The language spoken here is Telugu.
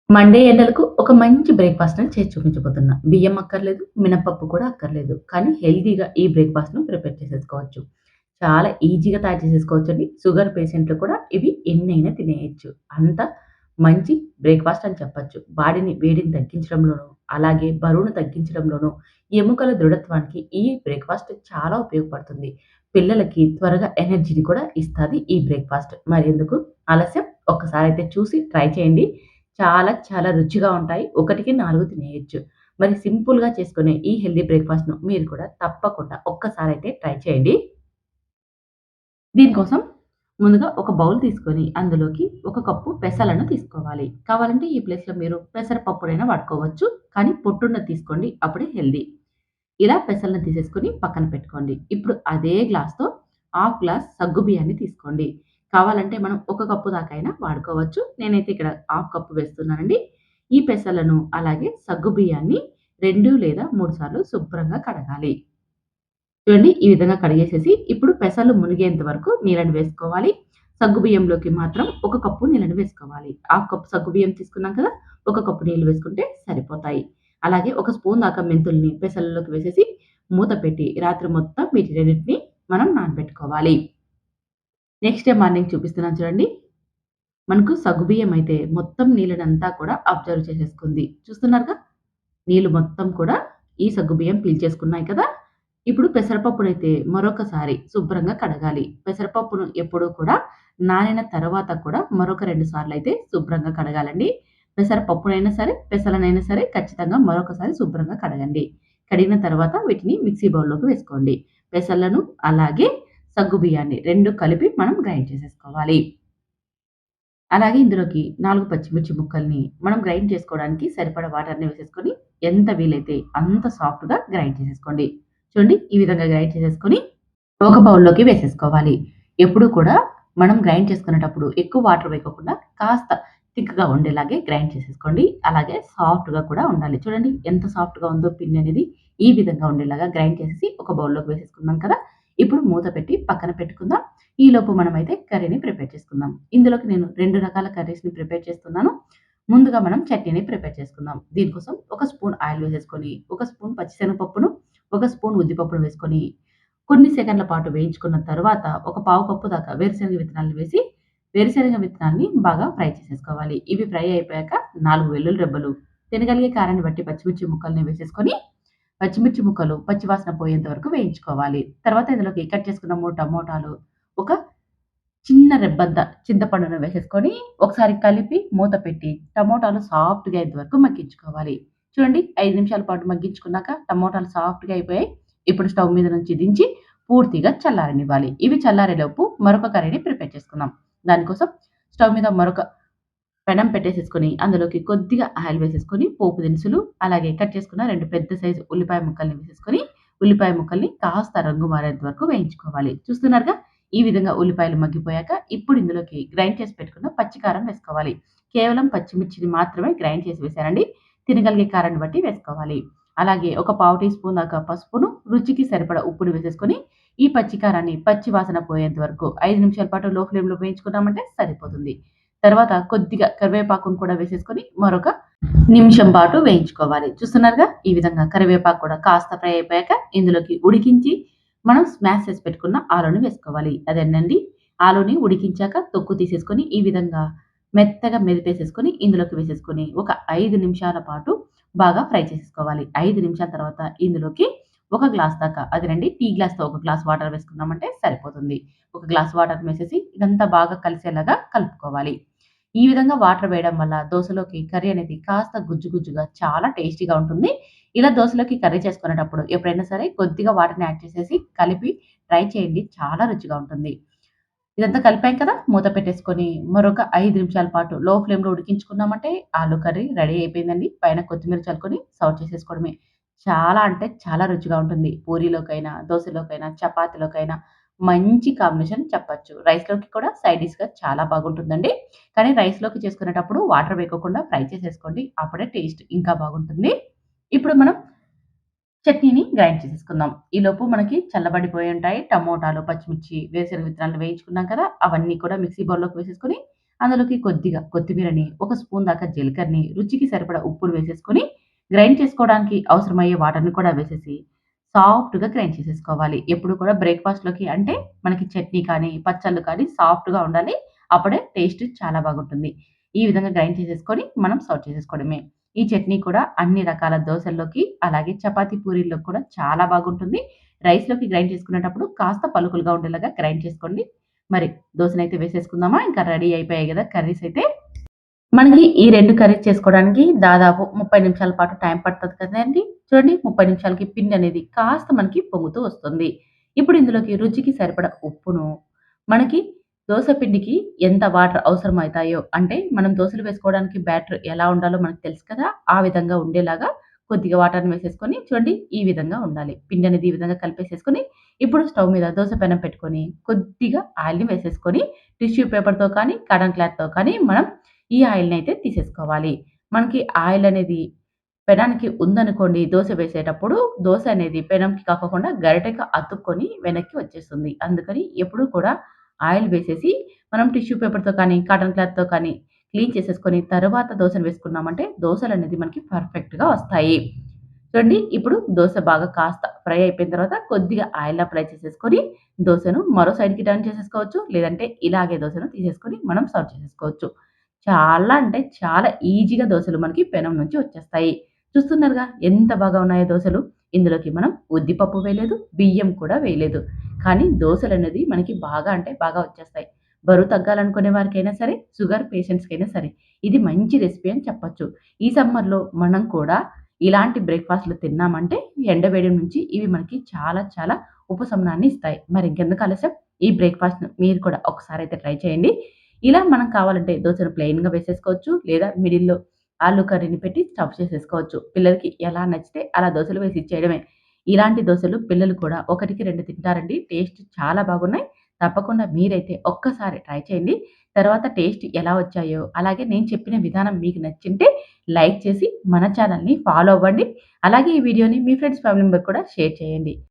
మండే ఎండలకు ఒక మంచి బ్రేక్‌ఫాస్ట్‌ని చేసి చూపించబోతున్నా. బియ్యం అక్కర్లేదు, మినపప్పు కూడా అక్కర్లేదు. కానీ హెల్తీగా ఈ బ్రేక్‌ఫాస్ట్‌ను ప్రిపేర్ చేసేసుకోవచ్చు. చాలా ఈజీగా తయారు చేసేసుకోవచ్చండి. షుగర్ పేషెంట్‌లు కూడా ఇవి ఎన్నైనా తినేయొచ్చు. అంత మంచి బ్రేక్‌ఫాస్ట్ అని చెప్పొచ్చు. వేడిని తగ్గించడంలోనూ, అలాగే బరువును తగ్గించడంలోనూ, ఎముకల దృఢత్వానికి ఈ బ్రేక్‌ఫాస్ట్ చాలా ఉపయోగపడుతుంది. పిల్లలకి త్వరగా ఎనర్జీని కూడా ఇస్తాది ఈ బ్రేక్‌ఫాస్ట్. మరెందుకు ఆలస్యం? ఒక్కసారైతే చూసి ట్రై చేయండి. చాలా రుచిగా ఉంటాయి. ఒకటికి 4 తినేయొచ్చు. మరి సింపుల్‌గా చేసుకునే ఈ హెల్తీ బ్రేక్‌ఫాస్ట్‌ను మీరు కూడా తప్పకుండా ఒక్కసారైతే ట్రై చేయండి. దీనికోసం ముందుగా ఒక బౌల్ తీసుకొని అందులోకి ఒక కప్పు పెసలను తీసుకోవాలి. కావాలంటే ఈ ప్లేస్‌లో మీరు పెసరపప్పునైనా వాడుకోవచ్చు. కానీ పొట్టున్నది తీసుకోండి. అప్పుడే హెల్తీ. ఇలా పెసలను తీసేసుకొని పక్కన పెట్టుకోండి. ఇప్పుడు అదే గ్లాస్‌తో హాఫ్ గ్లాస్ సగ్గుబియ్యాన్ని తీసుకోండి. కావాలంటే మనం ఒక కప్పు దాకా అయినా వాడుకోవచ్చు. నేనైతే ఇక్కడ హాఫ్ కప్పు వేస్తున్నానండి. ఈ పెసలను అలాగే సగ్గుబియ్యాన్ని 2 లేదా 3 సార్లు శుభ్రంగా కడగాలి. చూడండి ఈ విధంగా కడిగేసేసి ఇప్పుడు పెసలు మునిగేంత వరకు నీళ్ళని వేసుకోవాలి. సగ్గుబియ్యంలోకి మాత్రం ఒక కప్పు నీళ్ళని వేసుకోవాలి. హాఫ్ కప్ సగ్గుబియ్యం తీసుకున్నాం కదా! ఒక కప్పు నీళ్ళు వేసుకుంటే సరిపోతాయి. అలాగే ఒక స్పూన్ దాకా మెంతుల్ని పెసలలోకి వేసేసి మూత పెట్టి రాత్రి మొత్తం వీటి రెండిటిని మనం నానబెట్టుకోవాలి. నెక్స్ట్ డే మార్నింగ్ చూపిస్తున్నాను చూడండి. మనకు సగ్గుబియ్యం అయితే మొత్తం నీళ్ళనంతా కూడా అబ్జర్వ్ చేసేసుకుంది. చూస్తున్నారుగా? నీళ్ళు మొత్తం కూడా ఈ సగ్గుబియ్యం పీల్చేసుకున్నాయి కదా! ఇప్పుడు పెసరపప్పునైతే మరొకసారి శుభ్రంగా కడగాలి. పెసరపప్పును ఎప్పుడూ కూడా నానిన తర్వాత కూడా మరొక 2 సార్లయితే శుభ్రంగా కడగాలండి. పెసరపప్పునైనా సరే, పెసలనైనా సరే ఖచ్చితంగా మరొకసారి శుభ్రంగా కడగండి. కడిగిన తర్వాత వీటిని మిక్సీ బౌల్‌లోకి వేసుకోండి. పెసలను అలాగే సగ్గుబియ్యాన్ని 2 కలిపి మనం గ్రైండ్ చేసేసుకోవాలి. అలాగే ఇందులోకి 4 పచ్చిమిర్చి ముక్కల్ని మనం గ్రైండ్ చేసుకోవడానికి సరిపడా వాటర్‌ని వేసేసుకొని, ఎంత వీలైతే అంత సాఫ్ట్‌గా గ్రైండ్ చేసేసుకోండి. చూడండి ఈ విధంగా గ్రైండ్ చేసేసుకొని, ఒక బౌల్‌లోకి వేసేసుకోవాలి. ఎప్పుడూ కూడా మనం గ్రైండ్ చేసుకునేటప్పుడు ఎక్కువ వాటర్ వేయకోకుండా కాస్త థిక్‌గా ఉండేలాగే గ్రైండ్ చేసేసుకోండి. అలాగే సాఫ్ట్‌గా కూడా ఉండాలి. చూడండి ఎంత సాఫ్ట్‌గా ఉందో పిండి అనేది. ఈ విధంగా ఉండేలాగా గ్రైండ్ చేసేసి ఒక బౌల్‌లోకి వేసేసుకున్నాం కదా! ఇప్పుడు మూత పెట్టి పక్కన పెట్టుకుందాం. ఈలోపు మనమైతే కర్రీని ప్రిపేర్ చేసుకుందాం. ఇందులోకి నేను 2 రకాల కర్రీస్‌ని ప్రిపేర్ చేస్తున్నాను. ముందుగా మనం చట్నీని ప్రిపేర్ చేసుకుందాం. దీనికోసం ఒక స్పూన్ ఆయిల్ వేసేసుకొని, ఒక స్పూన్ పచ్చిశనగపప్పును, ఒక స్పూన్ ఉద్దిపప్పును వేసుకొని కొన్ని సెకన్ల పాటు వేయించుకున్న తరువాత ఒక పావు కప్పు దాకా వేరుశనగ విత్తనాలను వేసి, వేరుశనగ విత్తనాల్ని బాగా ఫ్రై చేసేసుకోవాలి. ఇవి ఫ్రై అయిపోయాక 4 వెల్లుల్లి రెబ్బలు, తినగలిగే కారాన్ని బట్టి పచ్చిమిర్చి ముక్కల్ని వేసేసుకొని, పచ్చిమిర్చి ముక్కలు పచ్చి వాసన పోయేంత వరకు వేయించుకోవాలి. తర్వాత ఇందులోకి కట్ చేసుకున్న 3 టమోటాలు, ఒక చిన్న రెబ్బంత చింతపండును వేసేసుకొని, ఒకసారి కలిపి మూత పెట్టి టమోటాలు సాఫ్ట్‌గా అయ్యేంత వరకు మగ్గించుకోవాలి. చూడండి 5 నిమిషాల పాటు మగ్గించుకున్నాక టమోటాలు సాఫ్ట్‌గా అయిపోయాయి. ఇప్పుడు స్టవ్ మీద నుంచి దించి పూర్తిగా చల్లారనివ్వాలి. ఇవి చల్లారేలోపు మరొక కర్రీని ప్రిపేర్ చేసుకుందాం. దానికోసం స్టవ్ మీద మరొక పెనం పెట్టేసేసుకొని, అందులోకి కొద్దిగా ఆయిల్ వేసేసుకొని, పోపు దినుసులు, అలాగే కట్ చేసుకున్న 2 పెద్ద సైజు ఉల్లిపాయ ముక్కల్ని వేసేసుకొని, ఉల్లిపాయ ముక్కల్ని కాస్త రంగు మారేంత వరకు వేయించుకోవాలి. చూస్తున్నారుగా? ఈ విధంగా ఉల్లిపాయలు మగ్గిపోయాక, ఇప్పుడు ఇందులోకి గ్రైండ్ చేసి పెట్టుకున్న పచ్చి కారం వేసుకోవాలి. కేవలం పచ్చిమిర్చిని మాత్రమే గ్రైండ్ చేసి వేశానండి. తినగలిగే కారాన్ని బట్టి వేసుకోవాలి. అలాగే ఒక పావు టీ స్పూన్ దాకా పసుపును, రుచికి సరిపడా ఉప్పును వేసేసుకొని, ఈ పచ్చి కారాన్ని పచ్చి వాసన పోయేంత వరకు 5 నిమిషాల పాటు లో ఫ్లేమ్‌లో వేయించుకున్నామంటే సరిపోతుంది. తర్వాత కొద్దిగా కరివేపాకును కూడా వేసేసుకొని మరొక నిమిషం పాటు వేయించుకోవాలి. చూస్తున్నారుగా? ఈ విధంగా కరివేపాకు కూడా కాస్త ఫ్రై అయిపోయాక ఇందులోకి ఉడికించి మనం స్మాష్ చేసి పెట్టుకున్న ఆలూని వేసుకోవాలి. అదేనండి ఆలూని ఉడికించాక తొక్కు తీసేసుకొని ఈ విధంగా మెత్తగా మెదిపేసేసుకొని ఇందులోకి వేసేసుకొని ఒక 5 నిమిషాల పాటు బాగా ఫ్రై చేసేసుకోవాలి. 5 నిమిషాల తర్వాత ఇందులోకి ఒక గ్లాస్ దాకా అదేనండి టీ గ్లాస్‌తో ఒక గ్లాస్ వాటర్ వేసుకున్నామంటే సరిపోతుంది. ఒక గ్లాస్ వాటర్ వేసేసి ఇదంతా బాగా కలిసేలాగా కలుపుకోవాలి. ఈ విధంగా వాటర్ వేయడం వల్ల దోసలోకి కర్రీ అనేది కాస్త గుజ్జు గుజ్జుగా చాలా టేస్టీగా ఉంటుంది. ఇలా దోసలోకి కర్రీ చేసుకునేటప్పుడు ఎప్పుడైనా సరే కొద్దిగా వాటర్‌ని యాడ్ చేసేసి కలిపి ట్రై చేయండి. చాలా రుచిగా ఉంటుంది. ఇదంతా కలిపాం కదా! మూత పెట్టేసుకొని మరొక 5 నిమిషాల పాటు లో ఫ్లేమ్‌లో ఉడికించుకున్నామంటే ఆలు కర్రీ రెడీ అయిపోయిందండి. పైన కొత్తిమీర చల్లుకొని సర్వ్ చేసేసుకోవడమే. చాలా అంటే చాలా రుచిగా ఉంటుంది. పూరీలోకైనా, దోసలోకైనా, చపాతీలోకైనా మంచి కాంబినేషన్ చెప్పొచ్చు. రైస్‌లోకి కూడా సైడ్ డిష్‌గా చాలా బాగుంటుందండి. కానీ రైస్‌లోకి చేసుకునేటప్పుడు వాటర్ వేయకోకుండా ఫ్రై చేసేసుకోండి. అప్పుడే టేస్ట్ ఇంకా బాగుంటుంది. ఇప్పుడు మనం చట్నీని గ్రైండ్ చేసేసుకుందాం. ఈలోపు మనకి చల్లబడిపోయి ఉంటాయి. టమోటాలు, పచ్చిమిర్చి, వేరుశనగ విత్తనాలు వేయించుకున్నాం కదా! అవన్నీ కూడా మిక్సీ బౌల్‌లోకి వేసేసుకొని, అందులోకి కొద్దిగా కొత్తిమీరని, ఒక స్పూన్ దాకా జీలకర్రని, రుచికి సరిపడా ఉప్పును వేసేసుకొని, గ్రైండ్ చేసుకోవడానికి అవసరమయ్యే వాటర్‌ని కూడా వేసేసి, సాఫ్ట్‌గా గ్రైండ్ చేసేసుకోవాలి. ఎప్పుడు కూడా బ్రేక్‌ఫాస్ట్‌లోకి అంటే మనకి చట్నీ కానీ, పచ్చళ్ళు కానీ సాఫ్ట్‌గా ఉండాలి. అప్పుడే టేస్ట్ చాలా బాగుంటుంది. ఈ విధంగా గ్రైండ్ చేసేసుకొని మనం సర్వ్ చేసేసుకోవడమే. ఈ చట్నీ కూడా అన్ని రకాల దోసల్లోకి, అలాగే చపాతీ పూరీల్లోకి కూడా చాలా బాగుంటుంది. రైస్‌లోకి గ్రైండ్ చేసుకునేటప్పుడు కాస్త పలుకులుగా ఉండేలాగా గ్రైండ్ చేసుకోండి. మరి దోసనైతే వేసేసుకుందామా? ఇంకా రెడీ అయిపోయాయి గదా! కర్రీస్ అయితే. మనకి ఈ 2 కర్రీస్ చేసుకోవడానికి దాదాపు 30 నిమిషాల పాటు టైం పడతది కదండీ! చూడండి 30 నిమిషాలకి పిండనేది కాస్త మనకి పొంగుతూ వస్తుంది. ఇప్పుడు ఇందులోకి రుచికి సరిపడా ఉప్పును, మనకి దోస పిండికి ఎంత వాటర్ అవసరమైతాయో అంటే మనం దోసలు వేసుకోవడానికి బ్యాటర్ ఎలా ఉండాలో మనకు తెలుసు కదా! ఆ విధంగా ఉండేలాగా కొద్దిగా వాటర్‌ని వేసేసుకొని చూడండి ఈ విధంగా ఉండాలి. పిండనేది ఈ విధంగా కలిపేసేసుకొని, ఇప్పుడు స్టవ్ మీద దోస పెనం పెట్టుకొని, కొద్దిగా ఆయిల్‌ని వేసేసుకొని, టిష్యూ పేపర్‌తో కానీ, కాటన్ క్లాత్‌తో కానీ మనం ఈ ఆయిల్‌నైతే తీసేసుకోవాలి. మనకి ఆయిల్ అనేది పెనానికి ఉందనుకోండి దోస వేసేటప్పుడు, దోస అనేది పెనంకి కాకోకుండా గరిటెకి అతుక్కొని వెనక్కి వచ్చేస్తుంది. అందుకని ఎప్పుడూ కూడా ఆయిల్ వేసేసి మనం టిష్యూ పేపర్‌తో కానీ, కాటన్ క్లాత్‌తో కానీ క్లీన్ చేసేసుకొని తర్వాత దోసను వేసుకున్నామంటే దోసలనేది మనకి పర్ఫెక్ట్‌గా వస్తాయి. చూడండి ఇప్పుడు దోస బాగా కాస్త ఫ్రై అయిపోయిన తర్వాత కొద్దిగా ఆయిల్ అప్లై చేసేసుకొని దోసను మరో సైడ్‌కి టర్న్ చేసేసుకోవచ్చు. లేదంటే ఇలాగే దోసను తీసేసుకొని మనం సర్వ్ చేసేసుకోవచ్చు. చాలా అంటే చాలా ఈజీగా దోసలు మనకి పెనం నుంచి వచ్చేస్తాయి. చూస్తున్నారుగా ఎంత బాగా ఉన్నాయో దోసలు. ఇందులోకి మనం ఉద్దిపప్పు వేయలేదు, బియ్యం కూడా వేయలేదు. కానీ దోసలనేది మనకి బాగా అంటే బాగా వచ్చేస్తాయి. బరువు తగ్గాలనుకునే వారికైనా సరే, షుగర్ పేషెంట్స్‌కైనా సరే ఇది మంచి రెసిపీ అని చెప్పొచ్చు. ఈ సమ్మర్‌లో మనం కూడా ఇలాంటి బ్రేక్‌ఫాస్ట్‌లు తిన్నామంటే ఎండవేడి నుంచి ఇవి మనకి చాలా చాలా ఉపశమనాన్ని ఇస్తాయి. మరి ఇంకెందుకు ఆలస్యం ఈ బ్రేక్‌ఫాస్ట్‌ను మీరు కూడా ఒకసారైతే ట్రై చేయండి. ఇలా మనం కావాలంటే దోసను ప్లెయిన్‌గా వేసేసుకోవచ్చు. లేదా మిడిల్‌లో ఆలు కర్రీని పెట్టి స్టఫ్ చేసేసుకోవచ్చు. పిల్లలకి ఎలా నచ్చితే అలా దోసలు వేసి ఇచ్చేయడమే. ఇలాంటి దోసలు పిల్లలు కూడా ఒకటికి 2 తింటారండి. టేస్ట్ చాలా బాగున్నాయి. తప్పకుండా మీరైతే ఒక్కసారి ట్రై చేయండి. తర్వాత టేస్ట్ ఎలా వచ్చాయో, అలాగే నేను చెప్పిన విధానం మీకు నచ్చింటే లైక్ చేసి మన ఛానెల్‌ని ఫాలో అవ్వండి. అలాగే ఈ వీడియోని మీ ఫ్రెండ్స్, ఫ్యామిలీ మెంబర్‌కి కూడా షేర్ చేయండి.